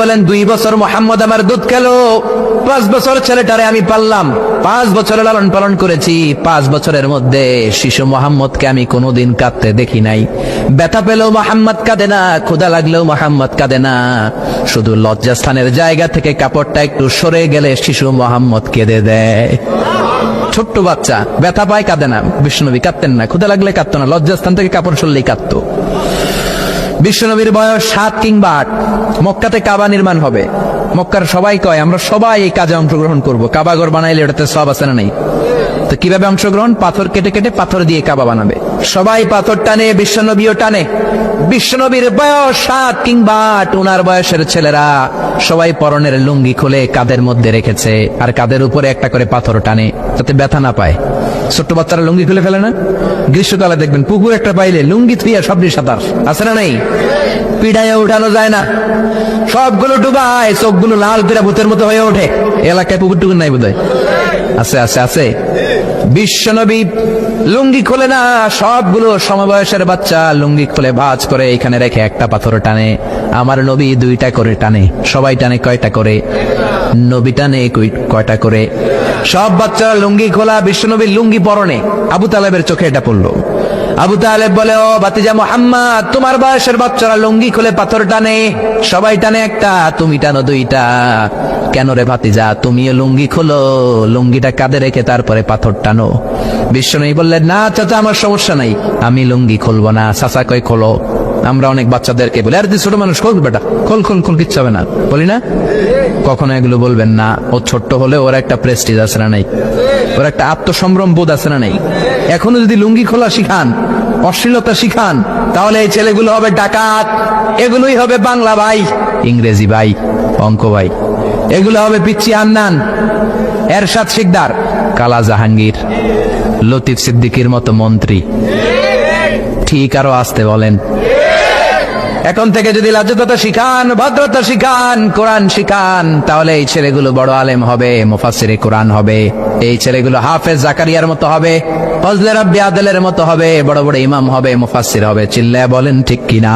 বলেন 2 বছর মোহাম্মদ আমার দুধ খেলো, 5 বছর ছেলেটারে আমি পাললাম, 5 বছর লালন পালন করেছি। 5 বছরের মধ্যে শিশু মোহাম্মদকে আমি কোনোদিন কাঁদতে দেখি নাই। ব্যথা পেলেও মোহাম্মদ কাঁদে না, ক্ষুধা লাগলেও মোহাম্মদ কাঁদে না। শুধু লজ্জাস্থানের জায়গা থেকে কাপড়টা একটু সরে গেলে শিশু মোহাম্মদ কেঁদে দেয়। ছোট্ট বাচ্চা ব্যথা পায়, কাঁদে না। বিশ্বনবী কাঁদতেন না, ক্ষুধা লাগলে কাঁদতো না, লজ্জাস্থান থেকে কাপড় সরলেই কাঁদতো। বিশ্বনবীর বয়স 7 কিংবা 8। মক্কাতে কাবা নির্মাণ হবে। মক্কার সবাই কয় আমরা সবাই এই কাজে অংশগ্রহণ করব। কাবা ঘর বানাইলে ওটাতে সব আছে না নেই? তো কিভাবে অংশগ্রহণ? পাথর কেটে কেটে পাথর দিয়ে কাবা বানাবে। সবাই পাথর টানে, বিশ্বনবীও টানে। বিশ্বনবীর বয়স 7 কিংবা 8। উনার বয়সের ছেলেরা সবাই পরনের লুঙ্গি খুলে কাঁধের মধ্যে রেখেছে, আর কাঁধের উপরে একটা করে পাথর টানে যাতে ব্যথা না পায়। ছোট্ট বাচ্চারা লুঙ্গি খুলে ফেলে না? গ্রীষ্মকালে দেখবেন পুকুর একটা পাইলে লুঙ্গি থুইয়া সবজি সাঁতার আছে না নেই? পিড়াইয়া উঠানো যায় না, সবগুলো ডুবায়, চোখগুলো লাল করে ভূতের মতো হয়ে ওঠে। এলাকায় পুকুর টুকুর নাই বোধহয়? আছে আছে আছে। বিশ্বনবী লুঙ্গি খোলে না, সবগুলো সমবয়সের বাচ্চা লুঙ্গি খুলে ভাঁজ করে এখানে রেখে একটা পাথর টানে। আমার নবী 2টা করে টানে। সবাই টানে কয়টা করে? নবী টানে কয়টা করে? সব বাচ্চারা লুঙ্গি খোলা, বিশ্বনবীর লুঙ্গি পরনে। আবু তালেবের চোখে এটা পড়লো। আবু তালেব বলে, ও ভাতিজা মুহাম্মদ, তোমার বয়সের বাচ্চারা লুঙ্গি খুলে পাথর টানে, সবাই টানে একটা, তুমি টানো 2টা। কেন রে ভাতিজা, তুমিও লুঙ্গি খোলো, লুঙ্গিটা কাঁধে রেখে তারপরে পাথর টানো। বিশ্বনবী বললেন, না চাচা, আমার সমস্যা নাই, আমি লুঙ্গি খুলবো না। চাচা কই খোলো। আমরা অনেক বাচ্চাদেরকে বলি, আর তুই ছোট মানুষ, খোল বেটা, খোল খোল খোল, কিচ্ছু হবে না, বলি না? কখনো এগুলো বলবেন না। ও ছোট্ট হলে ওর একটা প্রেস্টিজ আছে না নাই? ওর একটা আত্মসম্ভ্রম বোধ আছে না নাই? এখনো যদি লুঙ্গি খোলা শিখান, অশ্লীলতা শিখান, তাহলে এই ছেলেগুলো হবে ডাকাত, এগুলোই হবে বাংলা ভাই, ইংরেজি ভাই, অঙ্ক ভাই, এগুলো হবে পিচ্চি হান্নান, এরশাদ শিকদার, কালা জাহাঙ্গীর, লতিফ সিদ্দিকীর মতো মন্ত্রী। ঠিক, আরো আসতে বলেন। এখন থেকে যদি লাজ্জতা শিখান, ভদ্রতা শিখান, কোরআন শিখান, তাহলে এই ছেলেগুলো বড় আলেম হবে, মুফাসসিরে কোরআন হবে। এই ছেলেগুলো হাফেজ জাকারিয়ার মতো হবে, ফজলে রাব্বি আদলের মতো হবে, বড় বড় ইমাম হবে, মুফাসসির হবে। চিল্লায়া বলেন ঠিক কিনা?